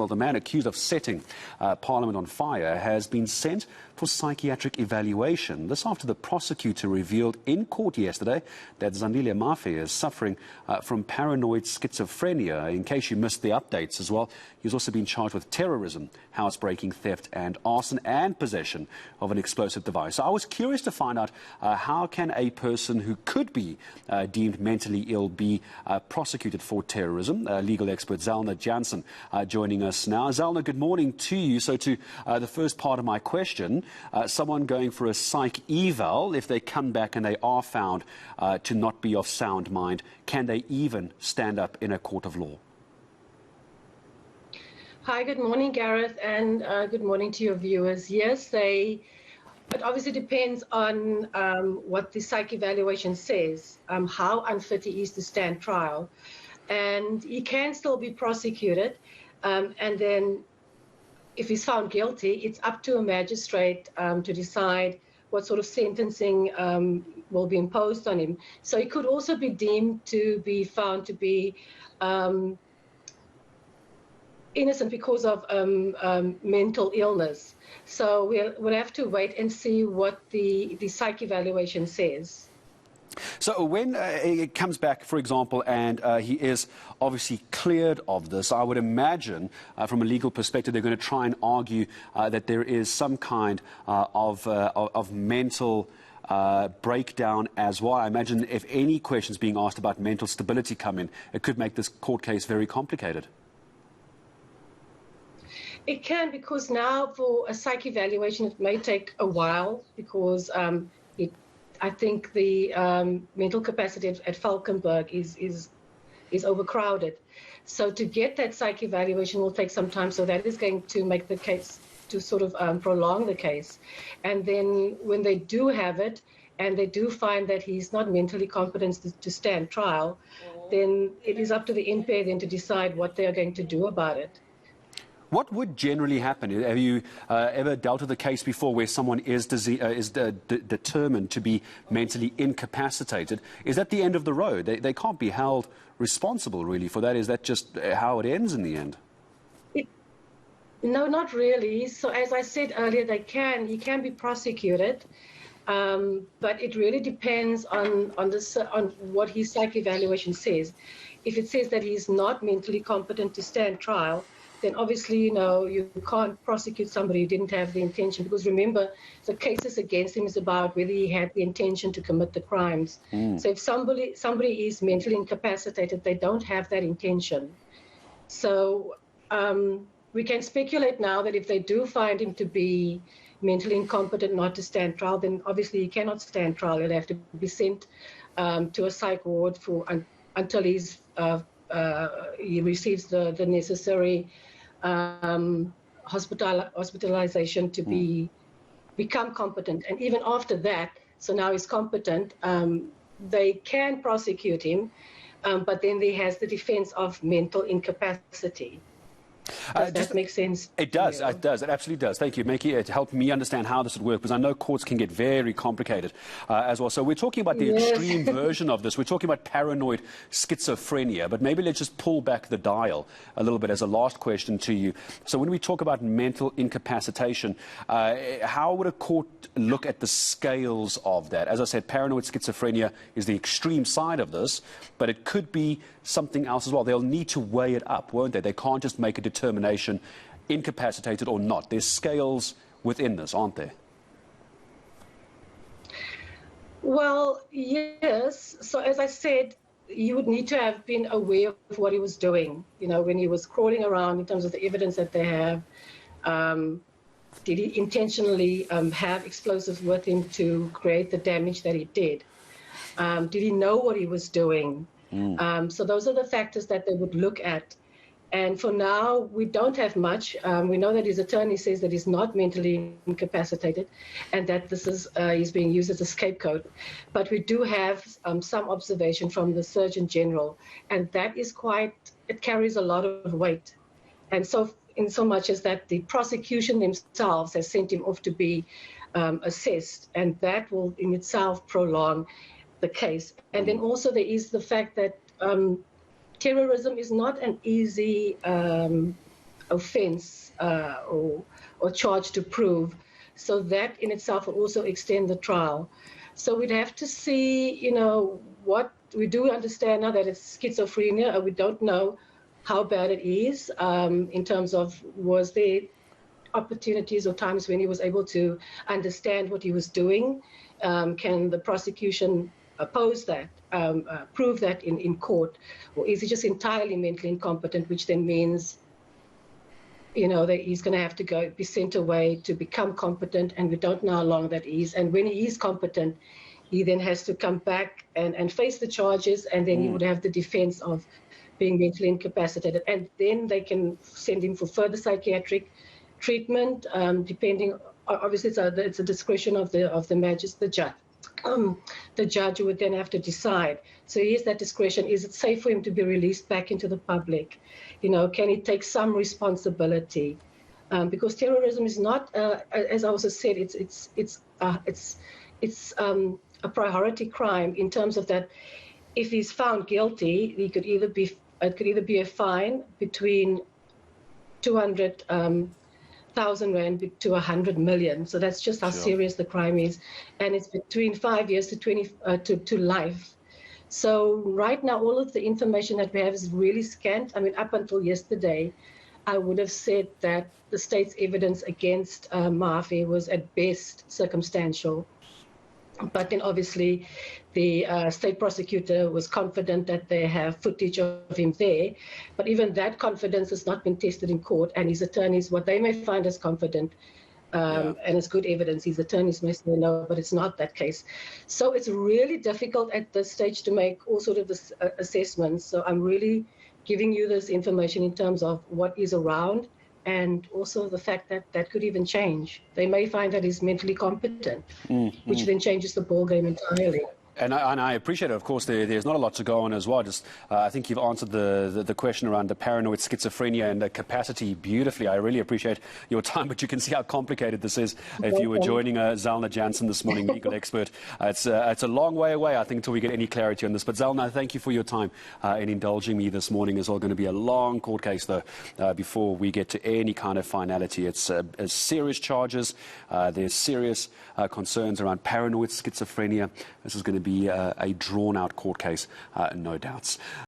Well, the man accused of setting Parliament on fire has been sent for psychiatric evaluation. This after the prosecutor revealed in court yesterday that Zandile Mafe is suffering from paranoid schizophrenia. In case you missed the updates as well, he's also been charged with terrorism, housebreaking, theft and arson and possession of an explosive device. So I was curious to find out how can a person who could be deemed mentally ill be prosecuted for terrorism. Legal expert Zelna Jansen joining us now. Zelna, good morning to you. So to the first part of my question, someone going for a psych eval, if they come back and they are found to not be of sound mind, can they even stand up in a court of law? Hi, good morning, Gareth, and good morning to your viewers. Yes, it obviously depends on what the psych evaluation says, how unfit he is to stand trial. And he can still be prosecuted, and then if he's found guilty, it's up to a magistrate to decide what sort of sentencing will be imposed on him. So he could also be deemed to be found to be innocent because of mental illness. So we'll have to wait and see what the psych evaluation says. So when it comes back, for example, and he is obviously cleared of this, I would imagine from a legal perspective they're going to try and argue that there is some kind of mental breakdown as well. I imagine if any questions being asked about mental stability come in, it could make this court case very complicated. It can, because now for a psych evaluation it may take a while because I think the mental capacity at Falkenberg is overcrowded. So to get that psych evaluation will take some time. So that is going to make the case, to sort of prolong the case. And then when they do have it and they do find that he's not mentally competent to stand trial, then it is up to the NPA then to decide what they are going to do about it. What would generally happen? Have you ever dealt with a case before where someone is determined to be mentally incapacitated? Is that the end of the road? They can't be held responsible, really, for that. Is that just how it ends in the end? No, not really. So as I said earlier, he can be prosecuted, but it really depends on what his psych evaluation says. If it says that he's not mentally competent to stand trial, then obviously, you can't prosecute somebody who didn't have the intention. Because remember, the cases against him is about whether he had the intention to commit the crimes. So if somebody is mentally incapacitated, they don't have that intention. So we can speculate now that if they do find him to be mentally incompetent not to stand trial, then obviously he cannot stand trial. He'll have to be sent to a psych ward until he receives the necessary hospitalization to become competent. And even after that, so now he's competent, they can prosecute him, but then there has the defense of mental incapacity. Does that make sense? It does. It does. It absolutely does. Thank you, Mickey. It helped me understand how this would work, because I know courts can get very complicated as well. So we're talking about the extreme version of this. We're talking about paranoid schizophrenia. But maybe let's just pull back the dial a little bit as a last question to you. So when we talk about mental incapacitation, how would a court look at the scales of that? As I said, paranoid schizophrenia is the extreme side of this, but it could be something else as well. They'll need to weigh it up, won't they? They can't just make a determination, incapacitated or not. There's scales within this, aren't there? Well, yes. So as I said, you would need to have been aware of what he was doing, when he was crawling around in terms of the evidence that they have. Did he intentionally have explosives with him to create the damage that he did? Did he know what he was doing? So those are the factors that they would look at. And for now, we don't have much. We know that his attorney says that he's not mentally incapacitated and that this is he's being used as a scapegoat. But we do have some observation from the Surgeon General, and that is it carries a lot of weight. And so in so much as that the prosecution themselves has sent him off to be assessed, and that will in itself prolong the case. And then also there is the fact that terrorism is not an easy offence or charge to prove. So that in itself will also extend the trial. So we'd have to see, what we do understand now that it's schizophrenia. We don't know how bad it is in terms of was there opportunities or times when he was able to understand what he was doing. Can the prosecution oppose that, prove that in court? Or is he just entirely mentally incompetent, which then means that he's going to have to be sent away to become competent, and we don't know how long that is. And when he is competent, he then has to come back and face the charges, and then he would have the defense of being mentally incapacitated. And then they can send him for further psychiatric treatment, depending. Obviously, it's a discretion of the magistrate, the judge. The judge would then have to decide. So he has that discretion. Is it safe for him to be released back into the public? Can he take some responsibility? Because terrorism is not, as I also said, it's a priority crime in terms of that. If he's found guilty, it could either be a fine between 200,000 rand to 100 million. So that's just how serious the crime is, and it's between 5 years to life. So right now, all of the information that we have is really scant. I mean, up until yesterday, I would have said that the state's evidence against Mafe was at best circumstantial. But then obviously the state prosecutor was confident that they have footage of him there. But even that confidence has not been tested in court. And his attorneys, what they may find as confident and as good evidence, his attorneys may say no, but it's not that case. So it's really difficult at this stage to make all sort of this, assessments. So I'm really giving you this information in terms of what is around, and also the fact that that could even change. They may find that he's mentally competent, which then changes the ballgame entirely. And I appreciate it. Of course, there's not a lot to go on as well. Just I think you've answered the question around the paranoid schizophrenia and the capacity beautifully. I really appreciate your time, but you can see how complicated this is. If you were joining Zelna Jansen this morning, legal expert, it's a long way away, I think, until we get any clarity on this. But Zelna, thank you for your time in indulging me this morning. It's all going to be a long court case, though, before we get to any kind of finality. It's serious charges. There's serious concerns around paranoid schizophrenia. This is going to be a drawn-out court case, no doubts.